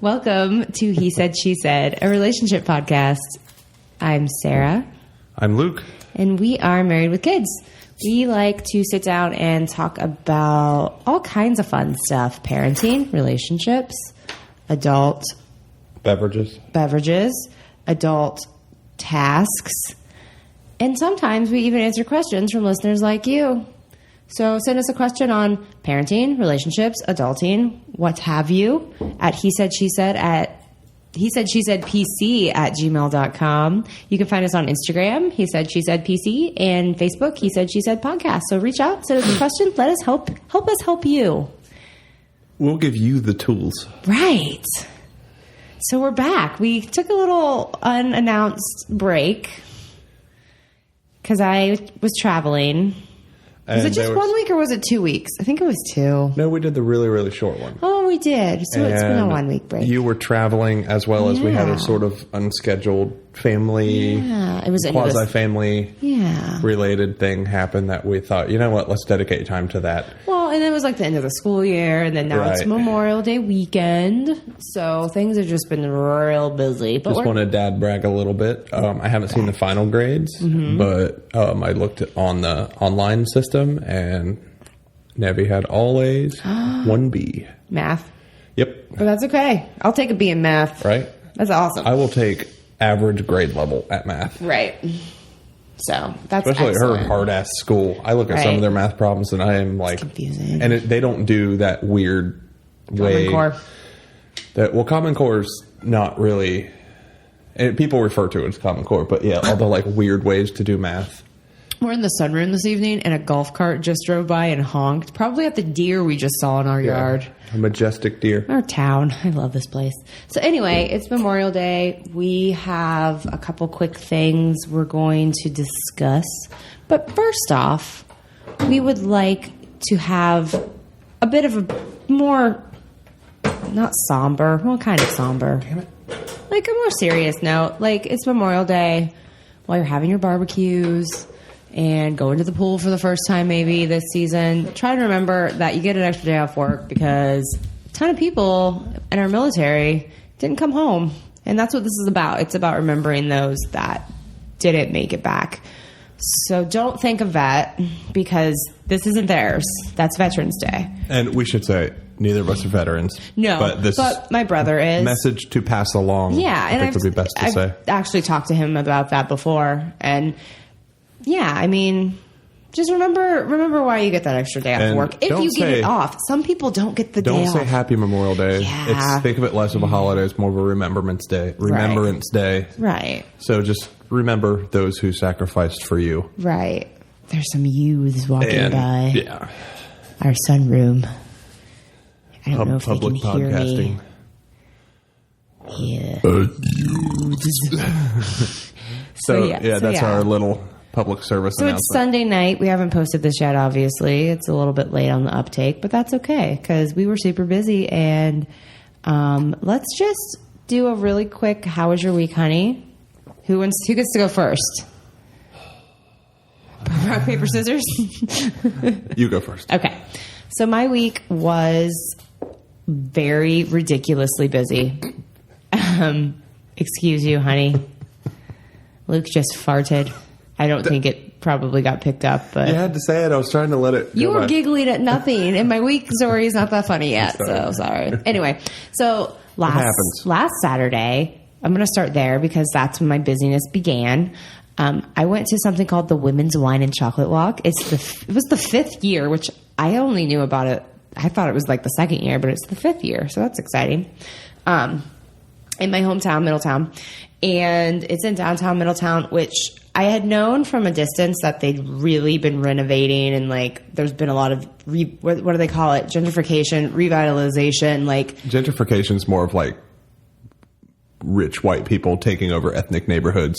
Welcome to He Said, She Said, a relationship podcast. I'm Sarah. I'm Luke. And we are married with kids. We like to sit down and talk about all kinds of fun stuff. Parenting, relationships, adult beverages, adult tasks, and sometimes we even answer questions from listeners like you. So send us a question on parenting, relationships, adulting, what have you, at he said she said PC at gmail.com. You can find us on Instagram, He Said She Said PC, and Facebook, He Said She Said Podcast. So reach out, send us a question, let us help us help you. We'll give you the tools. Right. So we're back. We took a little unannounced break because I was traveling. Was it just 1 week or was it 2 weeks? I think it was 2. No, we did the really, really short one. Oh, we did. So it's been a 1 week break. You were traveling as well as we had a sort of unscheduled family, it was quasi-family related thing happen that we thought, you know what, let's dedicate time to that. Well, and it was like the end of the school year, and then now it's Memorial Day weekend, so things have just been real busy. But just want to dad brag a little bit. I haven't seen the final grades, but I looked on the online system, and Nevi had all A's, 1B. Math? Yep. But that's okay. I'll take a B in math. Right? That's awesome. I will take average grade level at math. Right. So that's especially excellent. Her hard-ass school. I look at some of their math problems, and I am like... It's confusing. And they don't do that weird way... Common Core. Common Core is not really... And people refer to it as Common Core, but yeah, all the like weird ways to do math. We're in the sunroom this evening, and a golf cart just drove by and honked, probably at the deer we just saw in our yard. A majestic deer. Our town. I love this place. So anyway, it's Memorial Day. We have a couple quick things we're going to discuss. But first off, we would like to have a bit of a more, not somber, well, kind of somber. Damn it. Like a more serious note. Like, it's Memorial Day while you're having your barbecues and going to the pool for the first time maybe this season. Try to remember that you get an extra day off work because a ton of people in our military didn't come home. And that's what this is about. It's about remembering those that didn't make it back. So don't think of that because this isn't theirs. That's Veterans Day. And we should say neither of us are veterans. No, but my brother is. Message to pass along. Yeah, I think would be best to say. I've actually talked to him about that before, and yeah, I mean, just remember why you get that extra day off work if you get it off. Some people don't get the day off. Don't say Happy Memorial Day. Yeah. Think of it less of a holiday. It's more of a Remembrance Day. Day. Right. So just remember those who sacrificed for you. Right. There's some youths walking by. Yeah. Our sunroom. I don't know if public they can podcasting. Hear me. Yeah. So that's our little public service announcement. It's Sunday night. We haven't posted this yet, obviously. It's a little bit late on the uptake, but that's okay because we were super busy. And let's just do a really quick, how was your week, honey? Who gets to go first? Rock, paper, scissors? You go first. Okay. So my week was very ridiculously busy. Excuse you, honey. Luke just farted. I don't think it probably got picked up, but you had to say it. I was trying to let it. You were giggling at nothing, and my week story is not that funny yet. So sorry. Anyway, so last Saturday, I'm going to start there because that's when my busyness began. I went to something called the Women's Wine and Chocolate Walk. It was the 5th year, which I only knew about it. I thought it was like the 2nd year, but it's the 5th year, so that's exciting. In my hometown, Middletown. And it's in downtown Middletown, which I had known from a distance that they'd really been renovating and like there's been a lot of what do they call it? Gentrification, revitalization. Like gentrification is more of like rich white people taking over ethnic neighborhoods.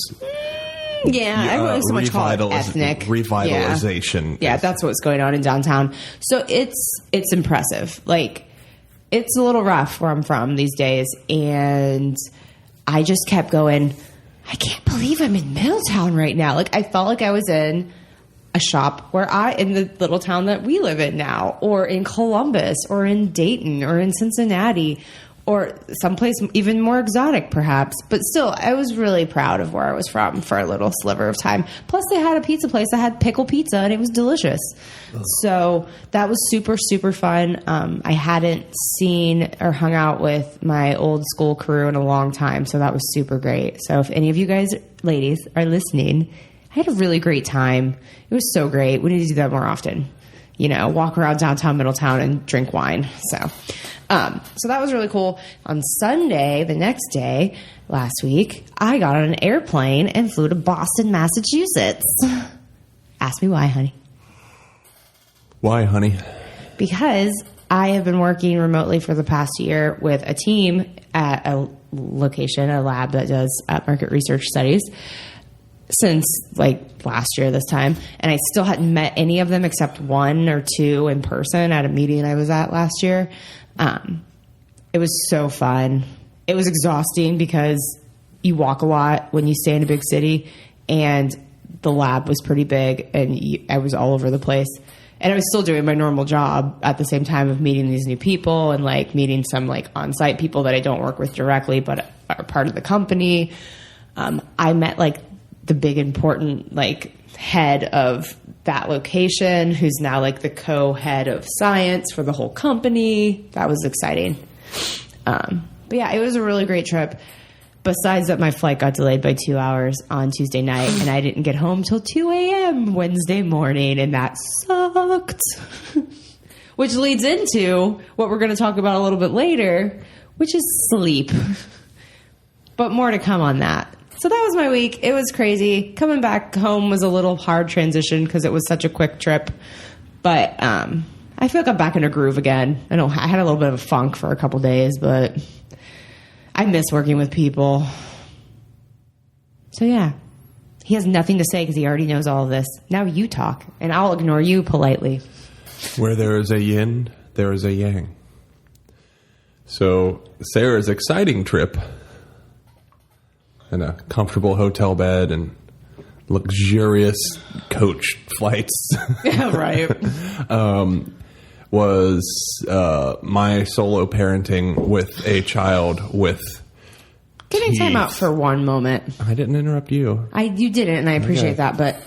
Yeah, I wouldn't so much call it ethnic revitalization. Yeah, that's what's going on in downtown. So it's impressive. Like it's a little rough where I'm from these days, and I just kept going, I can't believe I'm in Middletown right now. Like, I felt like I was in a shop in the little town that we live in now, or in Columbus, or in Dayton, or in Cincinnati, or someplace even more exotic, perhaps. But still, I was really proud of where I was from for a little sliver of time. Plus, they had a pizza place that had pickle pizza, and it was delicious. Oh. So that was super, super fun. I hadn't seen or hung out with my old school crew in a long time, so that was super great. So if any of you guys, ladies, are listening, I had a really great time. It was so great. We need to do that more often. You know, walk around downtown Middletown and drink wine. So that was really cool. On Sunday, the next day, last week, I got on an airplane and flew to Boston, Massachusetts. Ask me why, honey. Why, honey? Because I have been working remotely for the past year with a team at a location, a lab that does market research studies, since like last year this time, and I still hadn't met any of them except one or two in person at a meeting I was at last year. It was so fun. It was exhausting because you walk a lot when you stay in a big city, and the lab was pretty big, and I was all over the place. And I was still doing my normal job at the same time of meeting these new people and like meeting some like on-site people that I don't work with directly but are part of the company. I met like the big important like head of that location, who's now like the co-head of science for the whole company. That was exciting. But yeah, it was a really great trip. Besides that, my flight got delayed by 2 hours on Tuesday night, and I didn't get home till 2 a.m. Wednesday morning, and that sucked. Which leads into what we're going to talk about a little bit later, which is sleep. But more to come on that. So that was my week. It was crazy. Coming back home was a little hard transition because it was such a quick trip. But I feel like I'm back in a groove again. I had a little bit of a funk for a couple days, but I miss working with people. So yeah, he has nothing to say because he already knows all of this. Now you talk, and I'll ignore you politely. Where there is a yin, there is a yang. So Sarah's exciting trip in a comfortable hotel bed and luxurious coach flights. Yeah, right. Was my solo parenting with a child with Can I time out for one moment? I didn't interrupt you. You didn't, and I appreciate that, but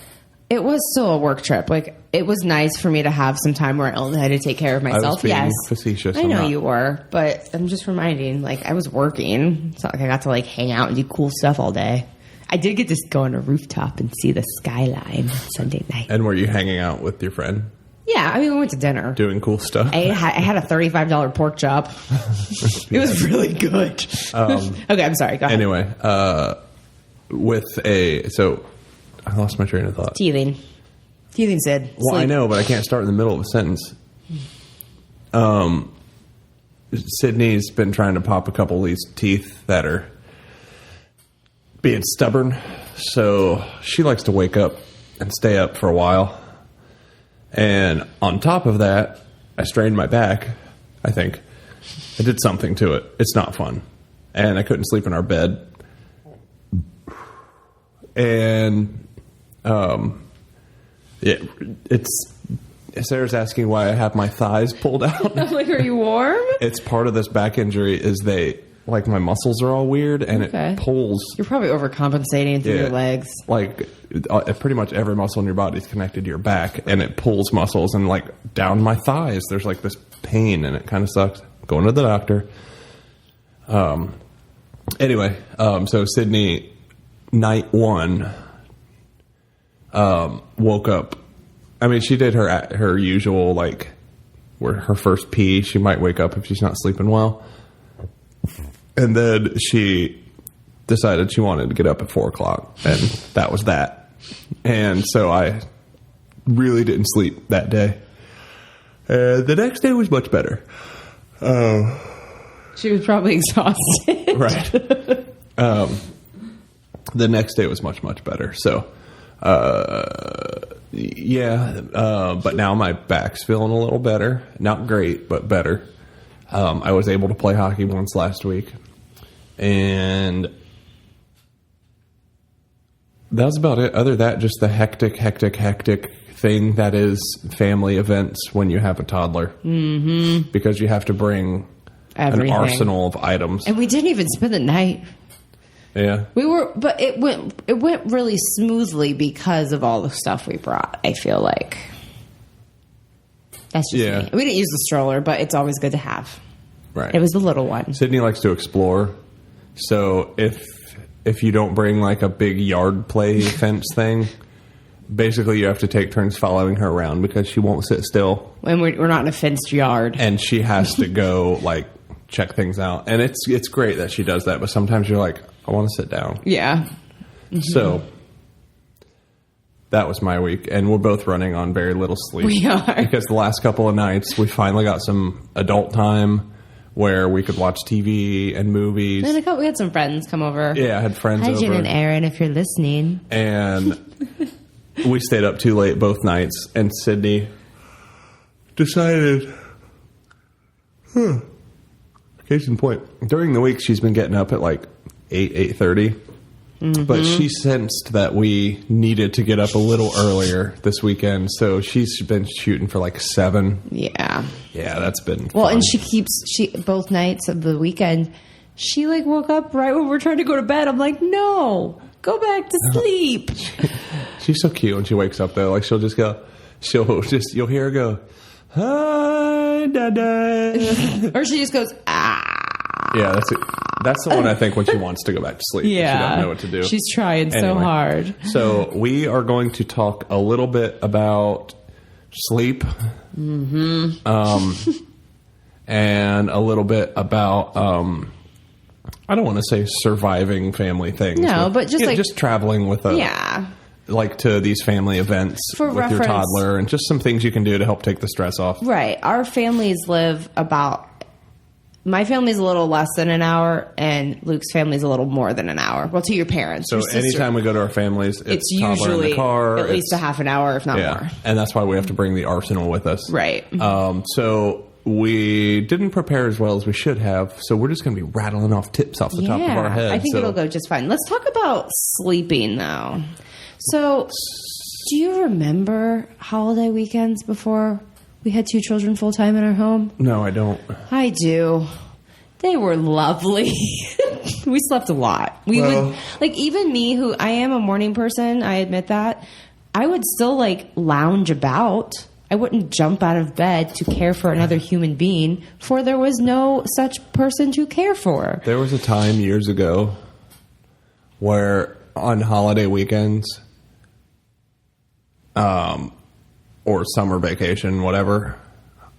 it was still a work trip. Like, it was nice for me to have some time where I only had to take care of myself. I was being yes, facetious. I know you were, but I'm just reminding, like, I was working. It's not like I got to, like, hang out and do cool stuff all day. I did get to go on a rooftop and see the skyline Sunday night. And were you hanging out with your friend? Yeah, I mean, we went to dinner. Doing cool stuff? I had a $35 pork chop. It was really good. Okay, I'm sorry. Go ahead. Anyway, so I lost my train of thought. Teething, Sid. Well, Sleep. I know, but I can't start in the middle of a sentence. Sydney's been trying to pop a couple of these teeth that are being stubborn. So she likes to wake up and stay up for a while. And on top of that, I strained my back, I think. I did something to it. It's not fun. And I couldn't sleep in our bed. And Sarah's asking why I have my thighs pulled out. I'm like, are you warm? It's part of this back injury is like my muscles are all weird and it pulls. You're probably overcompensating through your legs. Like pretty much every muscle in your body is connected to your back and it pulls muscles and like down my thighs. There's like this pain and it kind of sucks. Going to the doctor. Anyway, so Sydney, night one, woke up. I mean, she did her usual, like, where her first pee. She might wake up if she's not sleeping well. And then she decided she wanted to get up at 4 o'clock, and that was that. And so I really didn't sleep that day. The next day was much better. She was probably exhausted. Right. The next day was much, much better. So, but now my back's feeling a little better. Not great, but better. I was able to play hockey once last week. And that was about it. Other than that, just the hectic thing that is family events when you have a toddler. Mm-hmm. Because you have to bring everything. An arsenal of items. And we didn't even spend the night. Yeah. But it went really smoothly because of all the stuff we brought, I feel like. That's just me. We didn't use the stroller, but it's always good to have. Right. It was the little one. Sydney likes to explore. So if you don't bring like a big yard play fence thing, basically you have to take turns following her around because she won't sit still. And we're not in a fenced yard. And she has to go like check things out. And it's great that she does that, but sometimes you're like, I want to sit down. Yeah. Mm-hmm. So that was my week, and we're both running on very little sleep. We are. Because the last couple of nights, we finally got some adult time where we could watch TV and movies. And we had some friends come over. Yeah, I had friends over. Hi, Jen and Aaron, if you're listening. And we stayed up too late both nights, and Sydney decided, case in point, during the week she's been getting up at like 8:30. Mm-hmm. But she sensed that we needed to get up a little earlier this weekend, so she's been shooting for like 7. Yeah. Yeah, that's been well, fun. And she both nights of the weekend, she like woke up right when we're trying to go to bed. I'm like, no, go back to sleep. She's so cute when she wakes up though. Like you'll hear her go, hi, Dada. Or she just goes, ah. Yeah, that's the one I think when she wants to go back to sleep. Yeah. She doesn't know what to do. She's trying so hard. So we are going to talk a little bit about sleep. Mm-hmm. And a little bit about, I don't want to say surviving family things. No, but just just traveling with like to these family events with your toddler and just some things you can do to help take the stress off. Right. Our families live my family's a little less than an hour, and Luke's family's a little more than an hour. Well, to your parents. So anytime we go to our families, it's usually in the car, at least a half an hour, if not more. And that's why we have to bring the arsenal with us. Right. So we didn't prepare as well as we should have, so we're just going to be rattling off tips off the top of our heads. I think it'll go just fine. Let's talk about sleeping, though. So, do you remember holiday weekends before we had 2 children full-time in our home? No, I don't. I do. They were lovely. We slept a lot. We would, like, even me, who I am a morning person, I admit that, I would still, like, lounge about. I wouldn't jump out of bed to care for another human being, for there was no such person to care for. There was a time years ago where on holiday weekends, or summer vacation, whatever,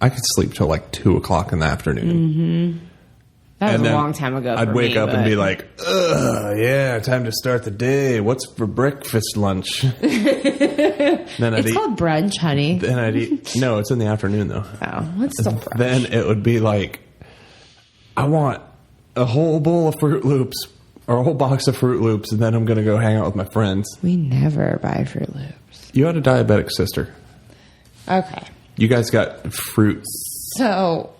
I could sleep till like 2 o'clock in the afternoon. Mm-hmm. That was a long time ago. I'd wake up and be like, ugh, yeah, time to start the day. What's for breakfast, lunch? It's called brunch, honey. Then I'd eat. No, it's in the afternoon though. Oh, it's still brunch. Then it would be like, I want a whole bowl of Fruit Loops or a whole box of Fruit Loops, and then I'm going to go hang out with my friends. We never buy Fruit Loops. You had a diabetic sister. Okay. You guys got fruit. So.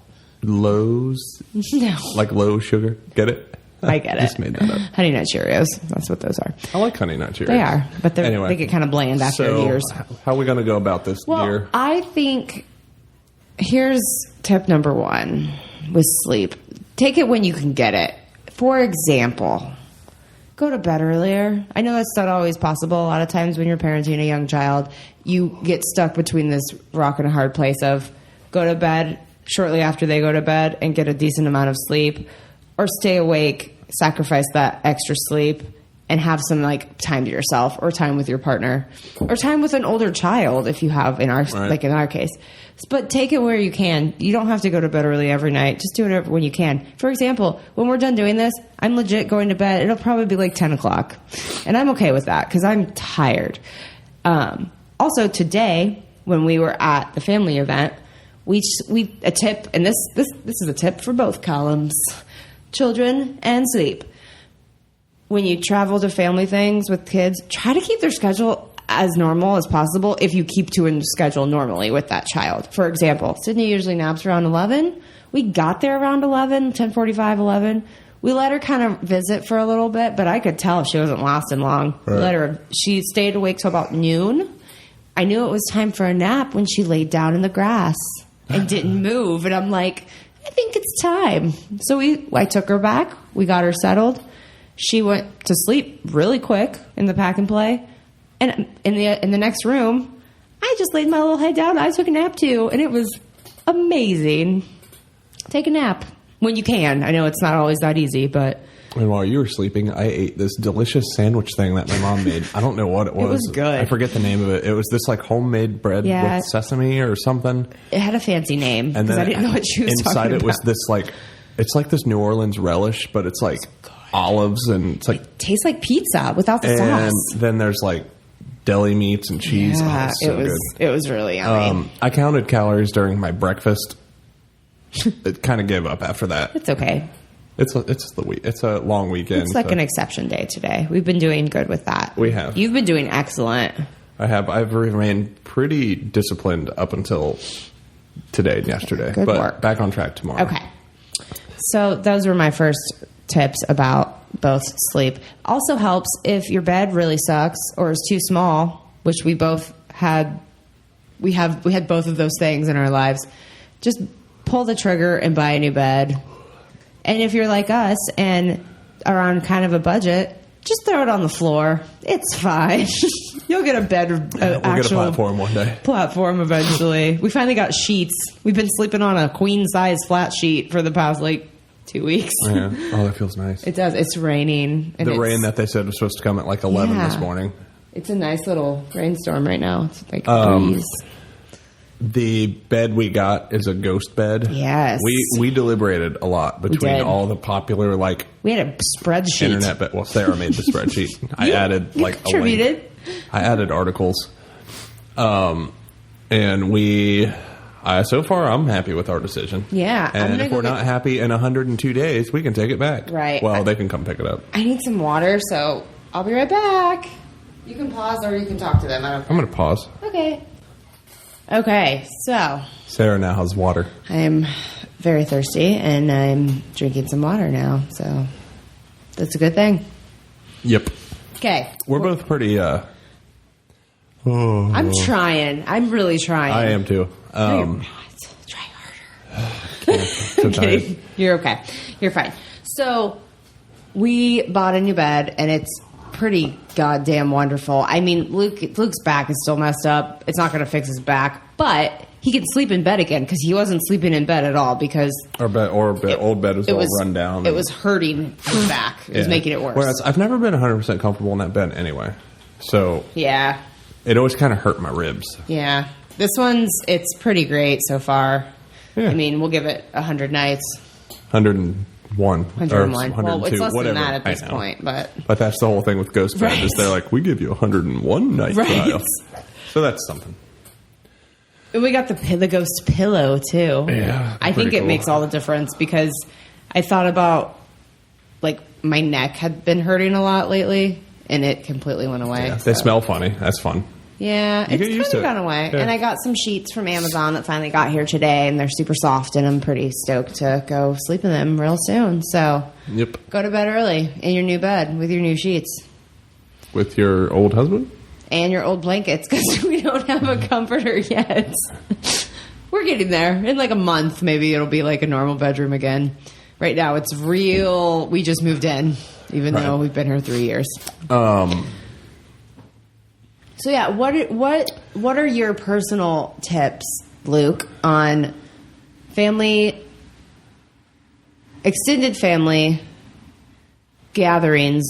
Lows? No. Like low sugar? Get it? I get it. Just made that up. Honey Nut Cheerios. That's what those are. I like Honey Nut Cheerios. They are. But they get kind of bland after years. How are we going to go about this, dear? I think here's tip number 1 with sleep. Take it when you can get it. For example, go to bed earlier. I know that's not always possible. A lot of times when you're parenting a young child, you get stuck between this rock and a hard place of go to bed shortly after they go to bed and get a decent amount of sleep, or stay awake, sacrifice that extra sleep, and have some like time to yourself, or time with your partner, or time with an older child if you have in our case. But take it where you can. You don't have to go to bed early every night. Just do it when you can. For example, when we're done doing this, I'm legit going to bed. It'll probably be like 10 o'clock. And I'm okay with that because I'm tired. Also, today, when we were at the family event, we a tip, and this is a tip for both columns, children and sleep. When you travel to family things with kids, try to keep their schedule as normal as possible if you keep to a schedule normally with that child. For example, Sydney usually naps around 11. We got there around 11, 10:45, 11. We let her kind of visit for a little bit, but I could tell she wasn't lasting long. Right. She stayed awake till about noon. I knew it was time for a nap when she laid down in the grass and didn't move. And I'm like, I think it's time. So I took her back. We got her settled. She went to sleep really quick in the pack and play. And in the next room, I just laid my little head down. I took a nap too, and it was amazing. Take a nap when you can. I know it's not always that easy, but... And while you were sleeping, I ate this delicious sandwich thing that my mom made. I don't know what it was. It was good. I forget the name of it. It was this like homemade bread with sesame or something. It had a fancy name because I didn't know what she was talking about. Inside it was this like, it's like this New Orleans relish, but it's like olives and it's like... It tastes like pizza without the sauce. And then there's like deli meats and cheese. Yeah, it was really yummy. I counted calories during my breakfast. It kind of gave up after that. It's okay. It's a long weekend. It's like an exception day today. We've been doing good with that. We have. You've been doing excellent. I've remained pretty disciplined up until today and yesterday. Good but work. Back on track tomorrow. Okay. So those were my first tips about both sleep. Also helps if your bed really sucks or is too small, which we both had. We had both of those things in our lives. Just pull the trigger and buy a new bed. And if you're like us and are on kind of a budget, just throw it on the floor. It's fine. You'll get a bed, we'll get a platform one day. Platform eventually. We finally got sheets. We've been sleeping on a queen size flat sheet for the past 2 weeks. Yeah. Oh, that feels nice. It does. It's raining. And the rain that they said was supposed to come at 11 this morning. It's a nice little rainstorm right now. It's like a breeze. The bed we got is a ghost bed. Yes. We deliberated a lot between all the popular we had a spreadsheet. Internet bed. Well, Sarah made the spreadsheet. I added contributed. a link. I added articles. And so far I'm happy with our decision. Yeah. And if we're not happy in 102 days, we can take it back. Right. Well, they can come pick it up. I need some water, so I'll be right back. You can pause or you can talk to them. I'm going to pause. Okay, so Sarah now has water. I am very thirsty, and I'm drinking some water now, so that's a good thing. Yep. Okay. We're both pretty... I'm trying. I'm really trying. I am too. No, you're not. Try harder. Kidding. You're okay. You're fine. So we bought a new bed, and it's pretty goddamn wonderful. I mean, Luke's back is still messed up. It's not going to fix his back, but he can sleep in bed again because he wasn't sleeping in bed at all because old bed was all run down. It was hurting his back. It was making it worse. Whereas I've never been 100% comfortable in that bed anyway. So yeah, it always kind of hurt my ribs. Yeah, it's pretty great so far. Yeah. I mean, we'll give it 100 nights. 101. Well, it's less than that at this point, but that's the whole thing with Ghost Bed is they're like, we give you 101 night trial. So that's something. And we got the ghost pillow too. Yeah, I think it makes all the difference because I thought about my neck had been hurting a lot lately, and it completely went away. Yeah, they smell funny. That's fun. Yeah, it's kind of gone away. Yeah. And I got some sheets from Amazon that finally got here today, and they're super soft, and I'm pretty stoked to go sleep in them real soon. So go to bed early in your new bed with your new sheets. With your old husband? And your old blankets, because we don't have a comforter yet. We're getting there. In a month, maybe it'll be like a normal bedroom again. Right now, it's real. We just moved in, even though we've been here 3 years. So yeah, what are your personal tips, Luke, on extended family gatherings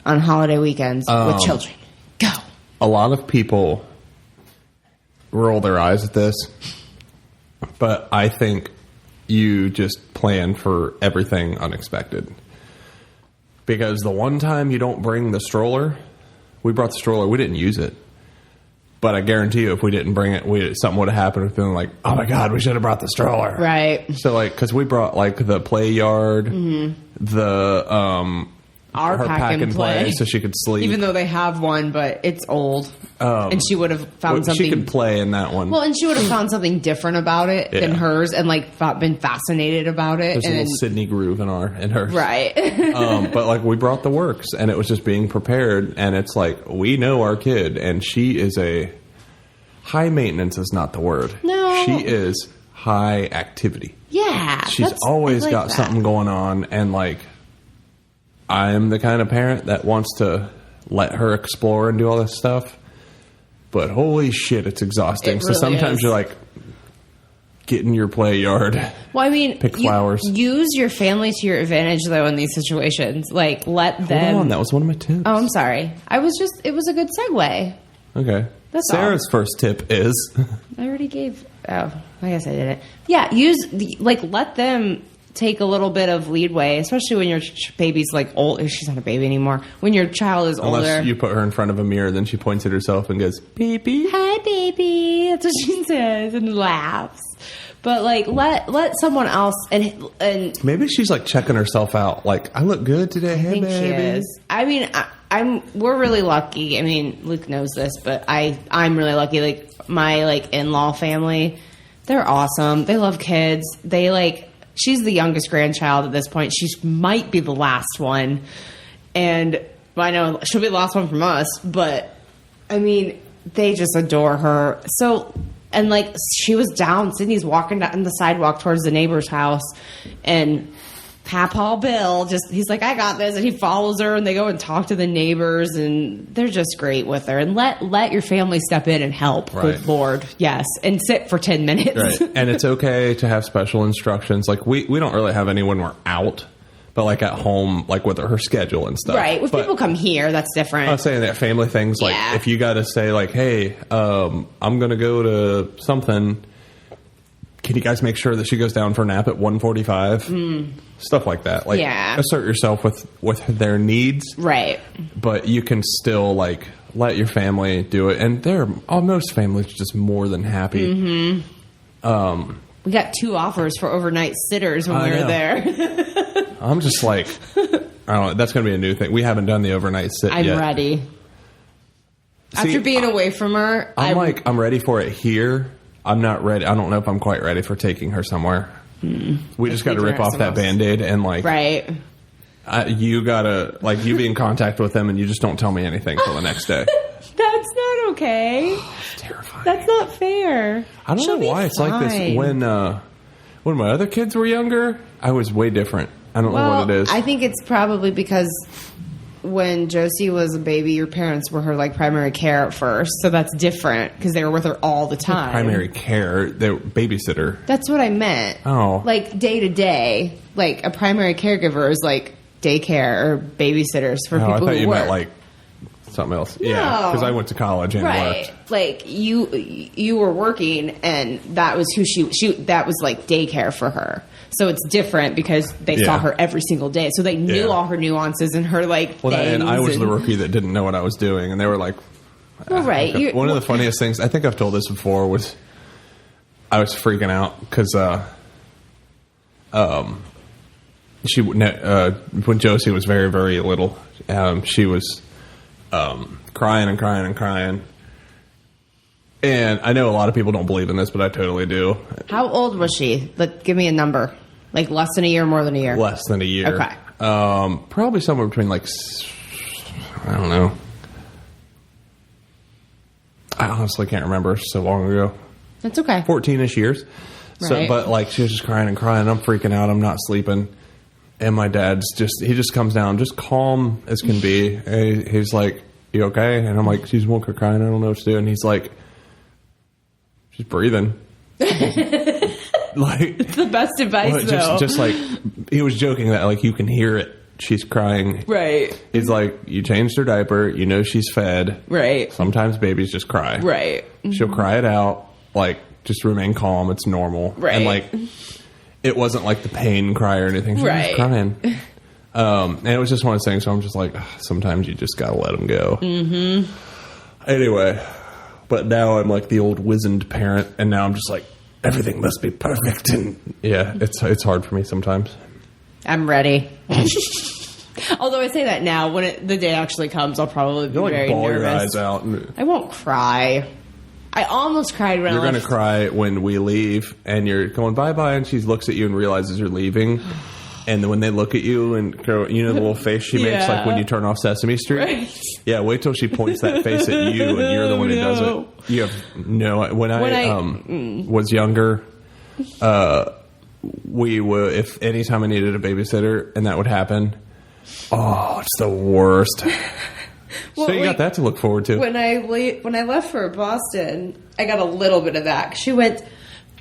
on holiday weekends with children? Go. A lot of people roll their eyes at this, but I think you just plan for everything unexpected. Because the one time you don't bring the stroller... We brought the stroller. We didn't use it. But I guarantee you, if we didn't bring it, something would have happened. We've been like, oh, my God, we should have brought the stroller. Right. So, because we brought, the play yard, our pack and play. So she could sleep. Even though they have one, but it's old. And she would have found something. She could play in that one. Well, and she would have found something different about it than hers and been fascinated about it. There's a little Sydney groove in hers. Right. But we brought the works and it was just being prepared. And it's we know our kid and she is high maintenance is not the word. No. She is high activity. Yeah. She's always got something going on, and like, I'm the kind of parent that wants to let her explore and do all this stuff. But holy shit, it's exhausting. So sometimes you're like, get in your play yard. Well, I mean, pick flowers. Use your family to your advantage, though, in these situations. Like, let them. Hold on, that was one of my tips. Oh, I'm sorry. It was a good segue. Okay. That's Sarah's first tip is. I already gave. Oh, I guess I didn't. Yeah, let them take a little bit of leadway, especially when your baby's like old. She's not a baby anymore. When your child is older. Unless you put her in front of a mirror, then she points at herself and goes, "Baby, hi, baby." That's what she says and laughs. But like, let someone else and maybe she's like checking herself out. Like, I look good today. Hey, baby. She is. I mean, we're really lucky. I mean, Luke knows this, but I'm really lucky. Like, my like in-law family, they're awesome. They love kids. They like. She's the youngest grandchild at this point. She might be the last one. And I know she'll be the last one from us. But, I mean, they just adore her. So, and like, she was down. Sydney's walking down the sidewalk towards the neighbor's house. And Papaw Bill he's like, I got this. And he follows her. And they go and talk to the neighbors. And they're just great with her. And let your family step in and help. Right. Good Lord. Yes. And sit for 10 minutes. Right. And it's okay to have special instructions. Like, we don't really have any when we're out. But, like, at home, like, with her schedule and stuff. Right. If people come here, that's different. I'm saying that family things, like, if you got to say, like, hey, I'm going to go to something, can you guys make sure that she goes down for a nap at 1:45? Stuff like that. Like, assert yourself with their needs. Right. But you can still, like, let your family do it. And most families are just more than happy. Mm-hmm. We got 2 offers for overnight sitters when we were there. I'm just like, I don't know. That's going to be a new thing. We haven't done the overnight sit yet. I'm ready. After being away from her, I'm ready for it here. I'm not ready. I don't know if I'm quite ready for taking her somewhere. We just got to rip off that Band-Aid and like, right. You got to, like, you be in contact with them and you just don't tell me anything till the next day. That's not okay. Oh, it's terrifying. That's not fair. I don't know why it's like this. When my other kids were younger, I was way different. I don't know what it is. I think it's probably because when Josie was a baby, your parents were her like primary care at first, so that's different because they were with her all the time. Primary care, they were babysitter. That's what I meant. Oh, like day to day, like a primary caregiver is like daycare or babysitters for people who work. I thought you meant like something else. No. Yeah, because I went to college and worked. Like you were working, and that was who she that was like daycare for her. So it's different because they saw her every single day. So they knew all her nuances and her like things. And I was the rookie that didn't know what I was doing, and they were like, "Well, right." Okay. One of the funniest things I think I've told this before was I was freaking out because when Josie was very, very little, she was crying and crying and crying. And I know a lot of people don't believe in this, but I totally do. How old was she? Give me a number. Like less than a year, more than a year? Less than a year. Okay. Probably somewhere between I don't know. I honestly can't remember. So long ago. That's okay. 14-ish years. Right. So, but she was just crying and crying. I'm freaking out. I'm not sleeping. And my dad's he just comes down, just calm as can be. And he's like, "You okay?" And I'm like, "She's woke her crying. I don't know what to do." And he's like, "She's breathing." It's the best advice, though. Just like, he was joking that, you can hear it. She's crying. Right. He's like, you changed her diaper. You know she's fed. Right. Sometimes babies just cry. Right. She'll cry it out. Just remain calm. It's normal. Right. And, it wasn't like the pain cry or anything. She was crying. And it was just one of those things. So I'm just like, sometimes you just got to let them go. Mm-hmm. Anyway. But now I'm like the old wizened parent, and now I'm just like, everything must be perfect. And yeah, it's hard for me sometimes. I'm ready. Although I say that now, when the day actually comes, I'll probably be very bawl nervous. Your eyes out. I won't cry. I almost cried when you're going to cry when we leave, and you're going bye-bye, and she looks at you and realizes you're leaving. And then when they look at you and go, the little face she makes, like when you turn off Sesame Street. Right. Yeah, wait till she points that face at you, and you're the one who does it. You have no. When I was younger, we would, if anytime I needed a babysitter and that would happen, it's the worst. Well, so you got that to look forward to. When I left for Boston, I got a little bit of that. She went,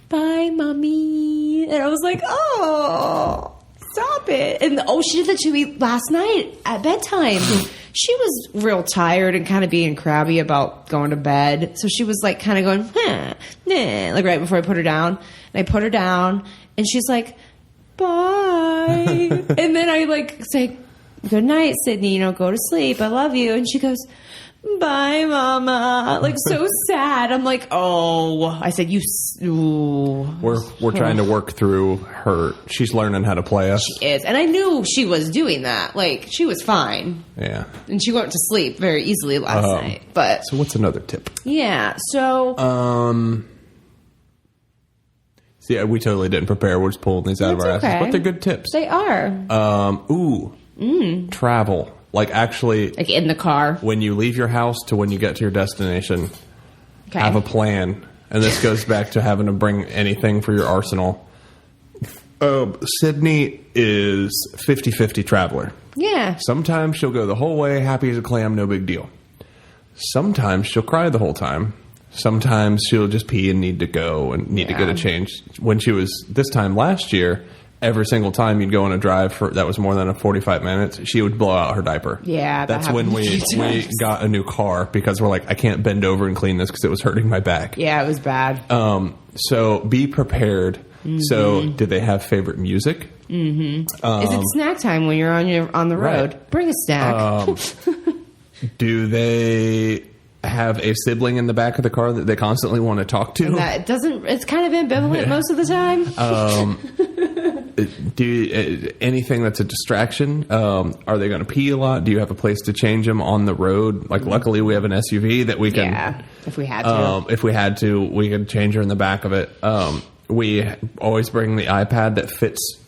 "Bye, mommy," and I was like, "Oh, stop it!" And she did that to me last night at bedtime. She was real tired and kind of being crabby about going to bed, so she was like kind of going, nah, like right before I put her down. And I put her down, and she's like, "Bye," and then I like say, "Good night, Sydney, go to sleep. I love you." And she goes, "Bye, Mama." Like, so sad. I'm like, I said, We're trying to work through her. She's learning how to play us. She is. And I knew she was doing that. Like, she was fine. Yeah. And she went to sleep very easily last night. But so what's another tip? Yeah, so... See, we totally didn't prepare. We're just pulling these out of our asses. But they're good tips. They are. Travel. Like, actually... Like, in the car. When you leave your house to when you get to your destination, have a plan. And this goes back to having to bring anything for your arsenal. Sydney is 50-50 traveler. Yeah. Sometimes she'll go the whole way, happy as a clam, no big deal. Sometimes she'll cry the whole time. Sometimes she'll just pee and need to go and need to get a change. When she was this time last year, every single time you'd go on a drive that was more than a 45 minutes, she would blow out her diaper. Yeah, that's when we got a new car because we're like, I can't bend over and clean this because it was hurting my back. Yeah, it was bad. So be prepared. Mm-hmm. So, did they have favorite music? Mm-hmm. Is it snack time when you're on the road? Right. Bring a snack. Do they have a sibling in the back of the car that they constantly want to talk to? It's kind of ambivalent most of the time. Anything that's a distraction? Are they going to pee a lot? Do you have a place to change them on the road? Like, luckily we have an SUV that we can. Yeah, if we had to. If we had to, we could change her in the back of it. We always bring the iPad that fits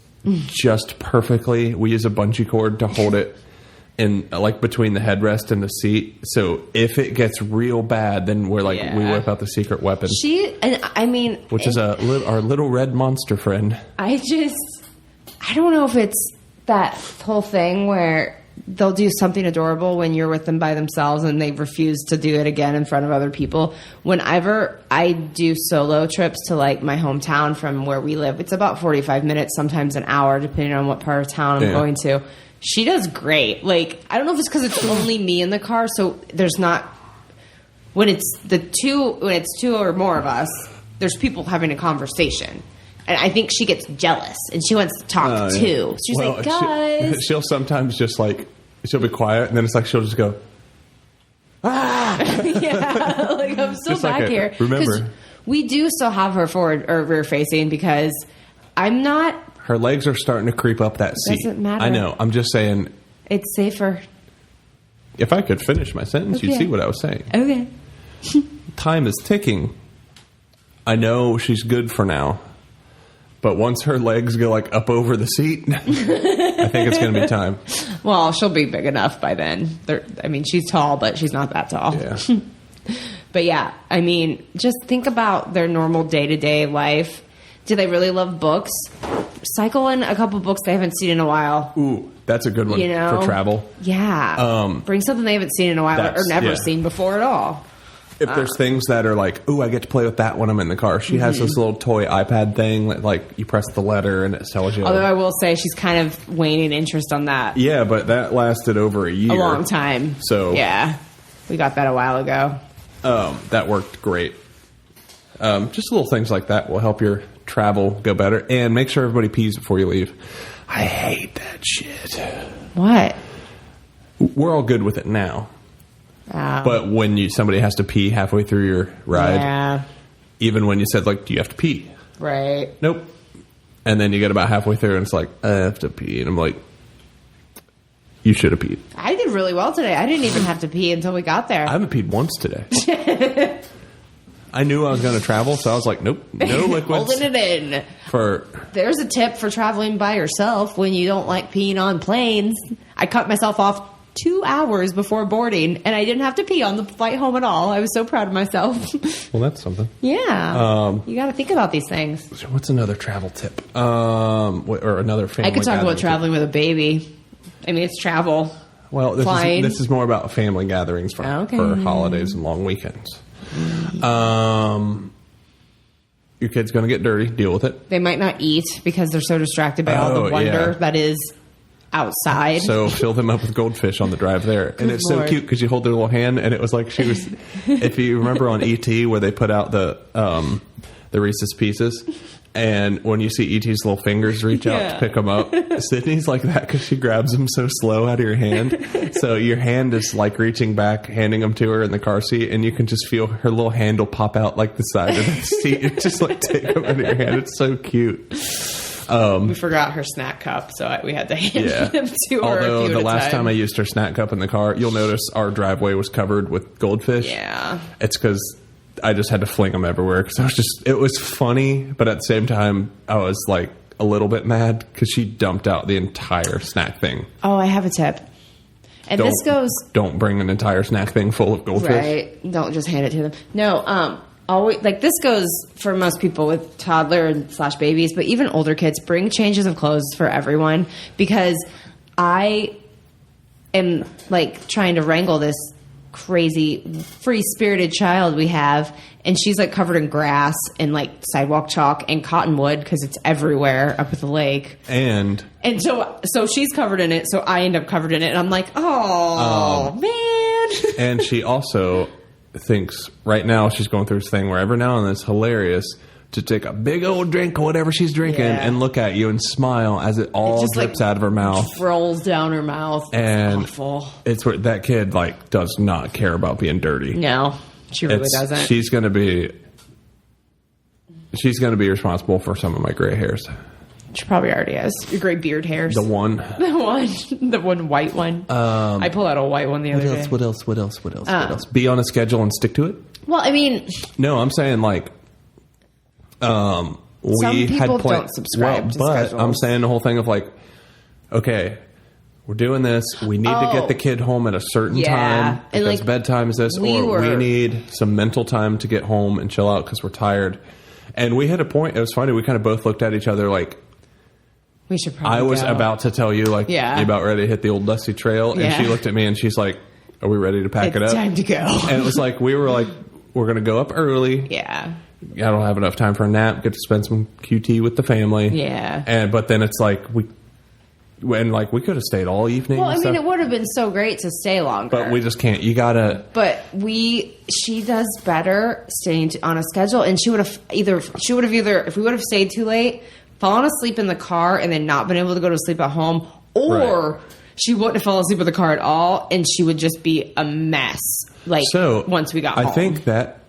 just perfectly. We use a bungee cord to hold it in, like, between the headrest and the seat. So if it gets real bad, then we're like, we whip out the secret weapon. Which is our little red monster friend. I don't know if it's that whole thing where they'll do something adorable when you're with them by themselves and they refuse to do it again in front of other people. Whenever I do solo trips to, like, my hometown from where we live, it's about 45 minutes, sometimes an hour, depending on what part of town I'm going to. She does great. Like, I don't know if it's because it's only me in the car, so there's not... When it's two or more of us, there's people having a conversation. And I think she gets jealous, and she wants to talk too. She's like, guys... She'll sometimes just, like... She'll be quiet, and then it's like she'll just go... Yeah, like, I'm still back here. Remember. We do still have her forward or rear-facing because I'm not... Her legs are starting to creep up that seat. Doesn't matter. I know. I'm just saying... It's safer. If I could finish my sentence, you'd see what I was saying. Okay. Time is ticking. I know she's good for now. But once her legs go, like, up over the seat, I think it's going to be time. Well, she'll be big enough by then. She's tall, but she's not that tall. Yeah. But yeah, just think about their normal day-to-day life. Do they really love books? Cycle in a couple books they haven't seen in a while. Ooh, that's a good one for travel. Yeah. Bring something they haven't seen in a while or never seen before at all. If there's things that are like, ooh, I get to play with that when I'm in the car. She has this little toy iPad thing that, like, you press the letter and it tells you. Although I will say she's kind of waning interest on that. Yeah, but that lasted over a year. A long time. So yeah, we got that a while ago. That worked great. Just little things like that will help your travel go better. And make sure everybody pees before you leave. I hate that shit. What? We're all good with it now. But when somebody has to pee halfway through your ride, even when you said, like, do you have to pee? Right. Nope. And then you get about halfway through and it's like, I have to pee. And I'm like, you should have peed. I did really well today. I didn't even have to pee until we got there. I haven't peed once today. I knew I was going to travel, so I was like, nope, no liquids. Holding it in. There's a tip for traveling by yourself when you don't like peeing on planes. I cut myself off 2 hours before boarding, and I didn't have to pee on the flight home at all. I was so proud of myself. Well, that's something. Yeah. You got to think about these things. So what's another travel tip? Or another family I could talk about traveling tip? with a baby. I mean, it's travel. Well, this is more about family gatherings for holidays and long weekends. Your kid's going to get dirty. Deal with it. They might not eat because they're so distracted by all the wonder that is outside. So fill them up with goldfish on the drive there. And it's so cute because you hold their little hand and it was like she was, if you remember on E.T. where they put out the Reese's Pieces, and when you see E.T.'s little fingers reach out to pick them up, Sydney's like that because she grabs them so slow out of your hand. So your hand is like reaching back, handing them to her in the car seat, and you can just feel her little handle pop out like the side of the seat and just like take them out of your hand. It's so cute. We forgot her snack cup, so we had to hand them to her. Although the last time I used her snack cup in the car, you'll notice our driveway was covered with goldfish. Yeah. It's because I just had to fling them everywhere because it was funny, but at the same time, I was like a little bit mad because she dumped out the entire snack thing. Oh, I have a tip. And this goes... Don't bring an entire snack thing full of goldfish. Right. Don't just hand it to them. No, always, like this goes for most people with toddler and / babies, but even older kids, bring changes of clothes for everyone, because I am like trying to wrangle this crazy free-spirited child we have, and she's like covered in grass and like sidewalk chalk and cottonwood because it's everywhere up at the lake, and so she's covered in it, so I end up covered in it, and I'm like, oh man. And she also thinks right now she's going through this thing where every now and then it's hilarious to take a big old drink of whatever she's drinking and look at you and smile as it all just drips out of her mouth. Rolls down her mouth. And it's awful. It's where that kid like does not care about being dirty. No, she really doesn't. She's going to be responsible for some of my gray hairs. She probably already is. Your gray beard hairs. The one white one. I pulled out a white one the other day. What else? Be on a schedule and stick to it? Well, I mean... No, I'm saying like... some people don't subscribe to schedules. But I'm saying the whole thing of like, okay, we're doing this. We need to get the kid home at a certain time because like, bedtime is this, we need some mental time to get home and chill out because we're tired. And we had a point. It was funny. We kind of both looked at each other like, we should probably I was about to tell you, like, you about ready to hit the old dusty trail. And she looked at me and she's like, are we ready to pack it up? It's time to go. And it was like, we were like, we're going to go up early. Yeah. I don't have enough time for a nap. Get to spend some QT with the family. Yeah. But then it's like, we could have stayed all evening. Well, I mean, it would have been so great to stay longer. But we just can't. You gotta. But she does better staying on a schedule, and she would have either, if we would have stayed too late, fallen asleep in the car and then not been able to go to sleep at home, or she wouldn't have fallen asleep in the car at all, and she would just be a mess. Like, once we got home. I think that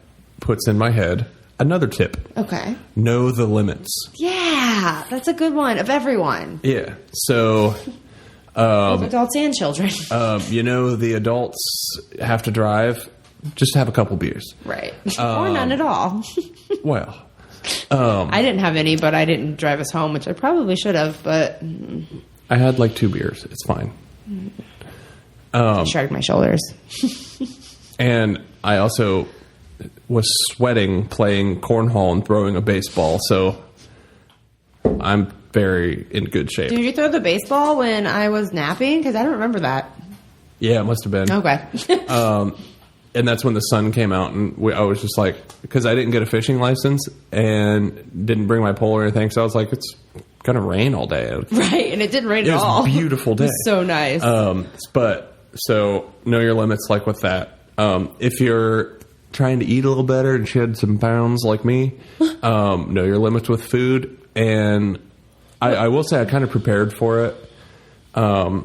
puts in my head another tip. Okay. Know the limits. Yeah, that's a good one of everyone. Yeah. So, both adults and children. The adults have to drive. Just have a couple beers. Right. Or none at all. Well. I didn't have any, but I didn't drive us home, which I probably should have, but... I had like 2 beers. It's fine. I shrugged my shoulders. And I also was sweating playing cornhole and throwing a baseball, so I'm very in good shape. Did you throw the baseball when I was napping? Because I don't remember that. Yeah, it must have been. Okay. And that's when the sun came out, and I was just like, because I didn't get a fishing license and didn't bring my pole or anything, so I was like, it's going to rain all day. Right, and it didn't rain at all. It was a beautiful day. So nice. So know your limits, like with that. If you're trying to eat a little better and shed some pounds like me, know your limits with food. And I will say I kind of prepared for it. I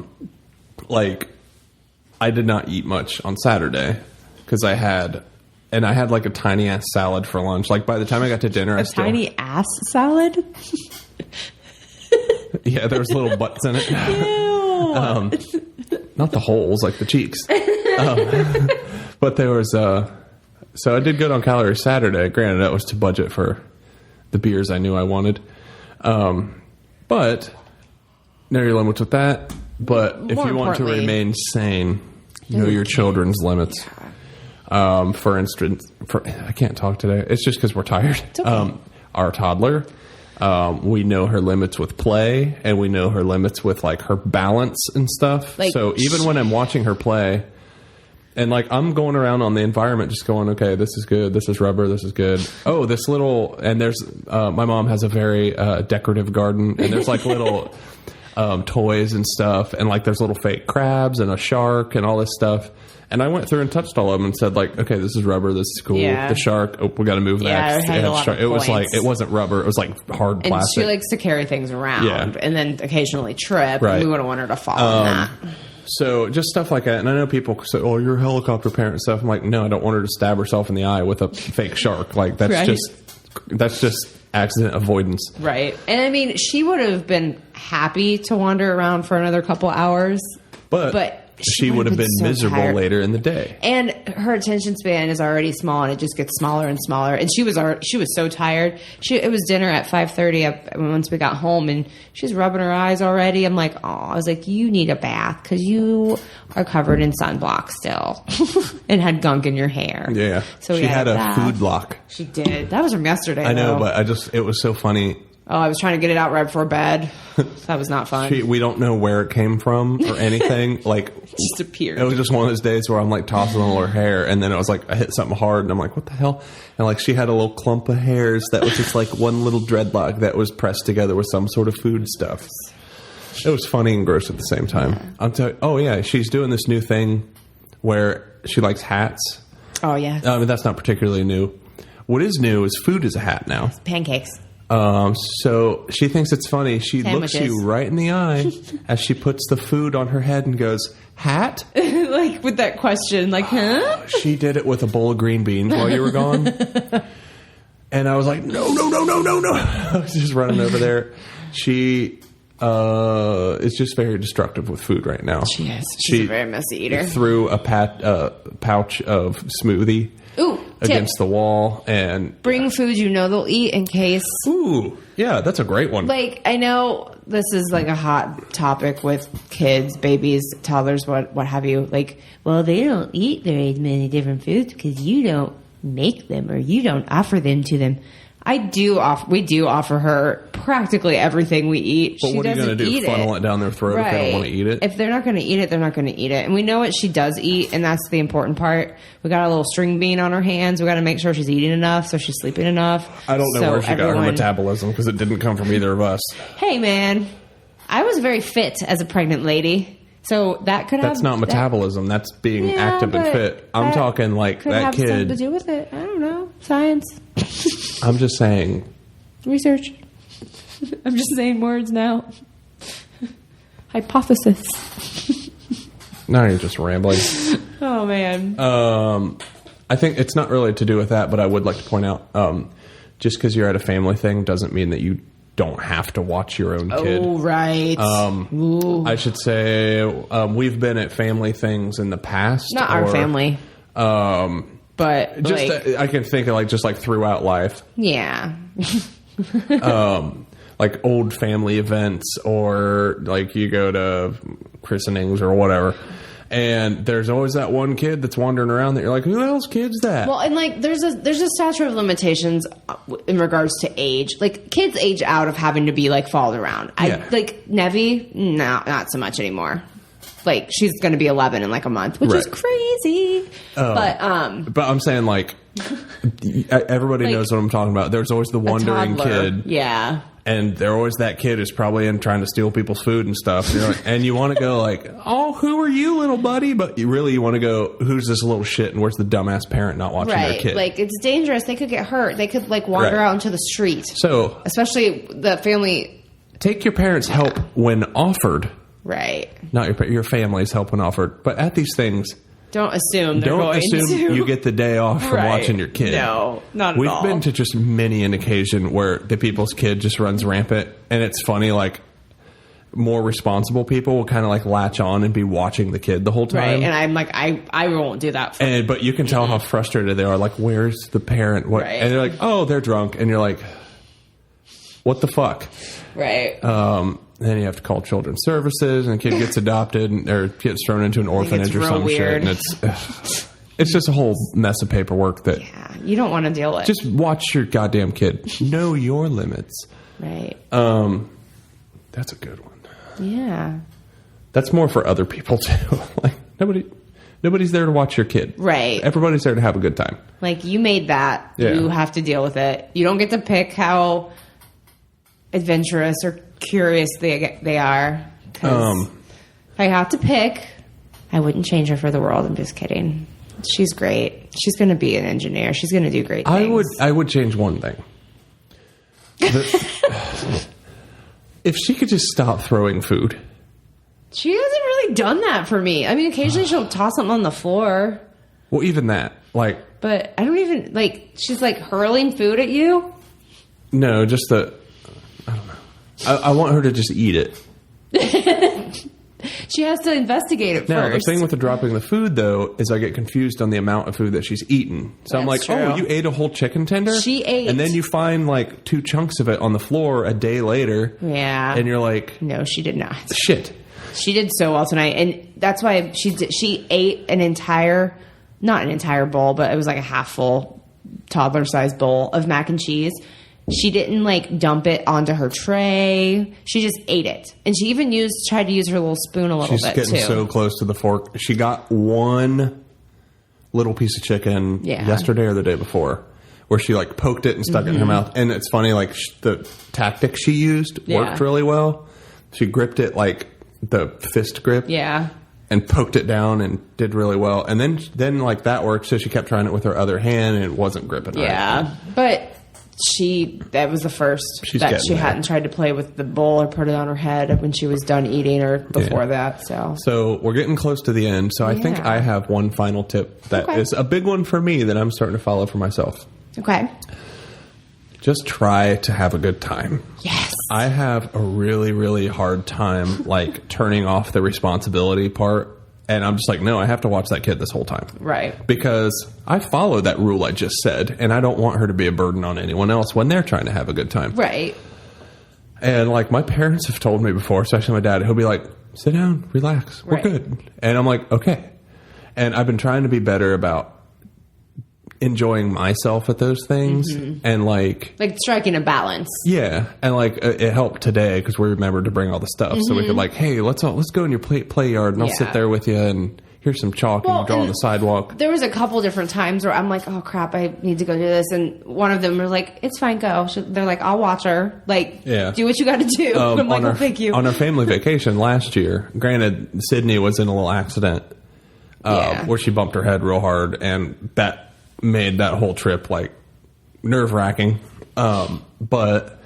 did not eat much on Saturday. Because I had like a tiny ass salad for lunch. Like by the time I got to dinner, tiny ass salad. Yeah, there was little butts in it. Ew. Not the holes, like the cheeks. But there was. So I did good on calories Saturday. Granted, that was to budget for the beers I knew I wanted. But know your limits with that. But if you want to remain sane, know your children's limits. For instance, I can't talk today. It's just because we're tired. It's okay. Our toddler, we know her limits with play, and we know her limits with like her balance and stuff. Like, so even when I'm watching her play, and like I'm going around on the environment, just going, okay, this is good. This is rubber. This is good. Oh, this little, and there's my mom has a very decorative garden, and there's like little toys and stuff, and like there's little fake crabs and a shark and all this stuff. And I went through and touched all of them and said, like, okay, this is rubber. This is cool. Yeah. The shark. Oh, we got to move that. Yeah, it was like, it wasn't rubber. It was like hard plastic. And she likes to carry things around and then occasionally trip. Right. And we wouldn't want her to fall on that. So just stuff like that. And I know people say, oh, you're a helicopter parent and stuff. I'm like, no, I don't want her to stab herself in the eye with a fake shark. Like, that's just accident avoidance. Right. And I mean, she would have been happy to wander around for another couple hours. But she would have been so miserable tired. Later in the day. And her attention span is already small, and it just gets smaller and smaller. And she was so tired. It was dinner at 5:30 once we got home, and she's rubbing her eyes already. I'm like, oh, I was like, you need a bath because you are covered in sunblock still and had gunk in your hair. Yeah. So she had a food block. She did. That was from yesterday. I know, but it was so funny. Oh, I was trying to get it out right before bed. That was not fun. We don't know where it came from or anything. Like, it just appeared. It was just one of those days where I'm like tossing all her hair, and then it was like I hit something hard, and I'm like, what the hell? And like she had a little clump of hairs that was just like one little dreadlock that was pressed together with some sort of food stuff. It was funny and gross at the same time. Yeah. Oh yeah, she's doing this new thing where she likes hats. Oh yeah. I mean, that's not particularly new. What is new is food is a hat now. Pancakes. So she thinks it's funny. She looks you right in the eye as she puts the food on her head and goes, hat? Like with that question, like, huh? She did it with a bowl of green beans while you were gone. And I was like, no. I was just running over there. She is just very destructive with food right now. She is. She's a very messy eater. Threw a pouch of smoothie. Against the wall, and bring food you know they'll eat in case. Ooh, yeah, that's a great one. Like, I know this is like a hot topic with kids, babies, toddlers, what have you. Like, well, they don't eat very many different foods because you don't make them or you don't offer them to them. We do offer her practically everything we eat. But what are you going to do? Funnel it down their throat if they don't want to eat it? If they're not going to eat it, they're not going to eat it. And we know what she does eat, and that's the important part. We got a little string bean on her hands. We got to make sure she's eating enough, so she's sleeping enough. I don't know where she got her metabolism because it didn't come from either of us. Hey, man, I was very fit as a pregnant lady. So that's not metabolism. That's being active and fit. I'm talking like that kid. Could have something to do with it. I don't know. Science. I'm just saying. Research. I'm just saying words now. Hypothesis. Now you're just rambling. Oh, man. I think it's not really to do with that, but I would like to point out, just because you're at a family thing doesn't mean that you don't have to watch your own kid. Oh, right. I should say we've been at family things in the past. Not our family. But just I can think of just throughout life. Yeah. Like old family events, or like you go to christenings or whatever. And there's always that one kid that's wandering around that you're like, who the hell's kid's that? Well, and there's a statute of limitations in regards to age. Like, kids age out of having to be followed around. Yeah. Nevi, no, not so much anymore. She's going to be 11 in a month, which is crazy. But I'm saying everybody knows what I'm talking about. There's always the wandering kid. Yeah. And they're always that kid who's probably in trying to steal people's food and stuff. And you want to go oh, who are you, little buddy? But you want to go, who's this little shit? And where's the dumbass parent not watching their kid? It's dangerous. They could get hurt. They could wander out into the street. So, especially the family. Take your parents' help when offered. Right. Not your family's help when offered. But at these things, don't assume you get the day off from watching your kid. No, not at all. We've been to just many an occasion where the people's kid just runs rampant, and it's funny. More responsible people will kind of latch on and be watching the kid the whole time. Right, and I'm I won't do that. But you can tell how frustrated they are. Where's the parent? What? Right. And they're oh, they're drunk, and you're like, what the fuck? Right. then you have to call children's services, and the kid gets adopted or gets thrown into an orphanage or some shit. And it's just a whole mess of paperwork that you don't want to deal with. Just watch your goddamn kid. Know your limits. Right. That's a good one. Yeah. That's more for other people too. Like nobody's there to watch your kid. Right. Everybody's there to have a good time. Like, you made that. Yeah. You have to deal with it. You don't get to pick how adventurous or curious they are. If I have to pick, I wouldn't change her for the world. I'm just kidding. She's great. She's going to be an engineer. She's going to do great things. I would change one thing. If she could just stop throwing food. She hasn't really done that for me. I mean, occasionally she'll toss something on the floor. Well, even that. But I don't even, she's hurling food at you? No, just I don't know. I want her to just eat it. She has to investigate it now, first. The thing with the dropping the food, though, is I get confused on the amount of food that she's eaten. So I'm like, true. Oh, you ate a whole chicken tender? She ate. And then you find 2 chunks of it on the floor a day later. Yeah. And you're like... No, she did not. Shit. She did so well tonight. And that's why she ate an entire... Not an entire bowl, but it was a half full toddler-sized bowl of mac and cheese. She didn't dump it onto her tray. She just ate it. And she even tried to use her little spoon a little bit too. She's getting so close to the fork. She got one little piece of chicken yesterday or the day before where she poked it and stuck it in her mouth. And it's funny, the tactic she used worked really well. She gripped it the fist grip. Yeah. And poked it down and did really well. And then that worked, so she kept trying it with her other hand and it wasn't gripping right. Yeah. But that was the first that she hadn't tried to play with the bowl or put it on her head when she was done eating or before that. So we're getting close to the end. So I think I have one final tip that is a big one for me that I'm starting to follow for myself. Okay. Just try to have a good time. Yes. I have a really, really hard time turning off the responsibility part. And I'm just no, I have to watch that kid this whole time. Right. Because I follow that rule I just said, and I don't want her to be a burden on anyone else when they're trying to have a good time. Right. And my parents have told me before, especially my dad, he'll be like, sit down, relax, we're good. And I'm like, okay. And I've been trying to be better about enjoying myself at those things and striking a balance. Yeah. And it helped today because we remembered to bring all the stuff so we could hey, let's go in your play yard and I'll sit there with you and here's some chalk and draw on the sidewalk. There was a couple different times where I'm like, oh crap, I need to go do this. And one of them was like, it's fine, go. They're like, I'll watch her. Do what you got to do. I'm like, oh, thank you. On our family vacation last year, granted, Sydney was in a little accident where she bumped her head real hard and that made that whole trip nerve-wracking. But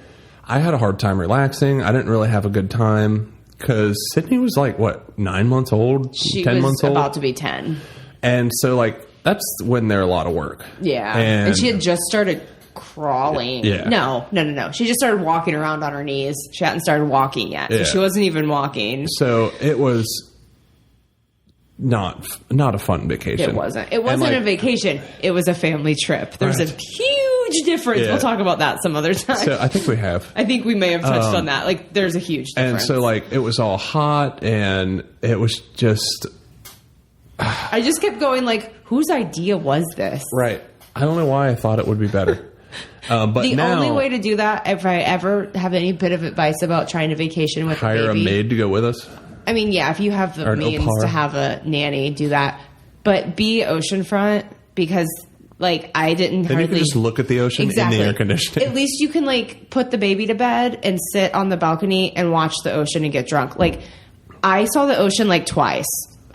I had a hard time relaxing. I didn't really have a good time because Sydney was 9 months old? She 10 was months old? About to be 10. And so that's when they're a lot of work. Yeah. And she had just started crawling. Yeah. No. She just started walking around on her knees. She hadn't started walking yet. So she wasn't even walking. So it was... Not a fun vacation. It wasn't a vacation. It was a family trip. There's a huge difference. Yeah. We'll talk about that some other time. So I think we have. I think we may have touched on that. There's a huge difference. And so it was all hot and it was just... I just kept going whose idea was this? Right. I don't know why I thought it would be better. But the only way to do that, if I ever have any bit of advice about trying to vacation with a baby... Hire a maid to go with us? I mean, yeah, if you have the means to have a nanny, do that. But be oceanfront because, I didn't then you can just look at the ocean in the air conditioning. At least you can, put the baby to bed and sit on the balcony and watch the ocean and get drunk. I saw the ocean, twice.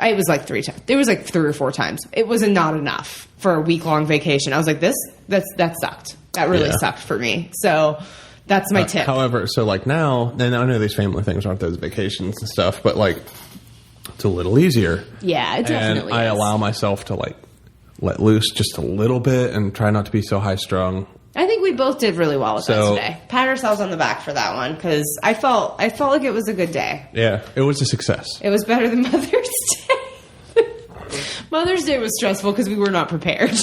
It was, 3 times. It was, 3 or 4 times. It was not enough for a week-long vacation. I was like, that sucked. That really sucked for me. So... That's my tip. However, so now, and I know these family things aren't those vacations and stuff, but it's a little easier. Yeah, it definitely is. I allow myself to let loose just a little bit and try not to be so high strung. I think we both did really well with that today. Pat ourselves on the back for that one because I felt like it was a good day. Yeah, it was a success. It was better than Mother's Day. Mother's Day was stressful because we were not prepared.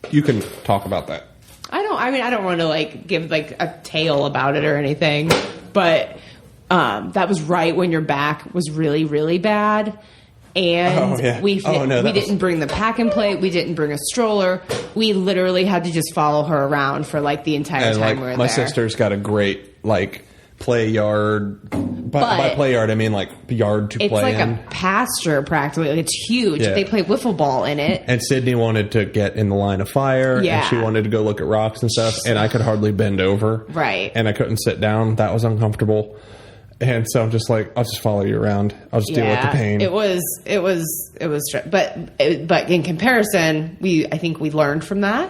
You can talk about that. I don't want to give a tale about it or anything, but That was right when your back was really, really bad. And we didn't bring the pack and play. We didn't bring a stroller. We literally had to just follow her around for like the entire time we were there. My sister's got a great like play yard. By play yard, I mean like yard to play in. It's like a pasture practically. It's huge. Yeah. They play wiffle ball in it. And Sydney wanted to get in the line of fire. Yeah. And she wanted to go look at rocks and stuff. And I could hardly bend over. Right. And I couldn't sit down. That was uncomfortable. And so I'm just like, I'll just follow you around. I'll just deal with the pain. It was, but in comparison, I think we learned from that.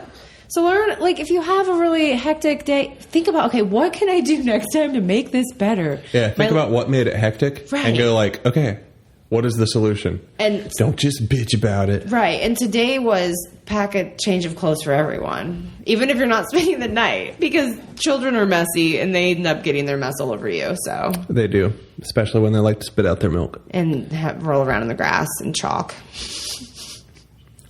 So learn, like, if you have a really hectic day, think about, okay, what can I do next time to make this better? Yeah, think about what made it hectic and go like, okay, what is the solution? And don't just bitch about it. Right. And today was pack a change of clothes for everyone, even if you're not spending the night, because children are messy and they end up getting their mess all over you. So they do, especially when they like to spit out their milk and roll around in the grass and chalk.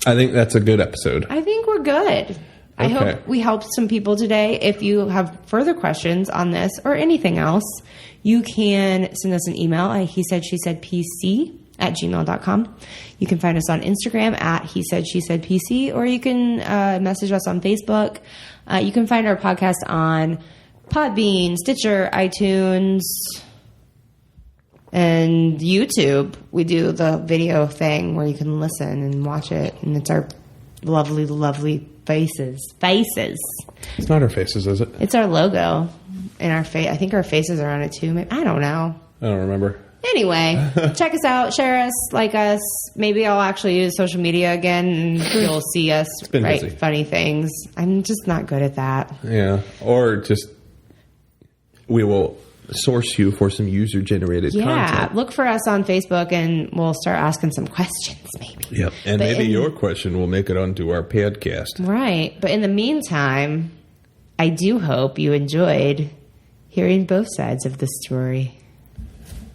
I think that's a good episode. I think we're good. I hope we helped some people today. If you have further questions on this or anything else, you can send us an email at hesaidshesaiidpc@gmail.com. You can find us on Instagram at hesaidshesaiidpc, or you can message us on Facebook. You can find our podcast on Podbean, Stitcher, iTunes, and YouTube. We do the video thing where you can listen and watch it, and it's our lovely, lovely faces. It's not our faces, is it? It's our logo and our face. I think our faces are on it too. Maybe, I don't know. I don't remember. Anyway, check us out, share us, like us. Maybe I'll actually use social media again and you'll see us write busy. Funny things. I'm just not good at that. Yeah. Or just we will source you for some user-generated content. Yeah, look for us on Facebook and we'll start asking some questions maybe. Yep, and maybe your question will make it onto our podcast. Right, but in the meantime, I do hope you enjoyed hearing both sides of the story.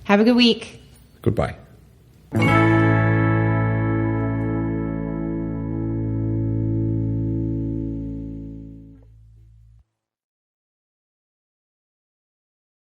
Have a good week. Goodbye.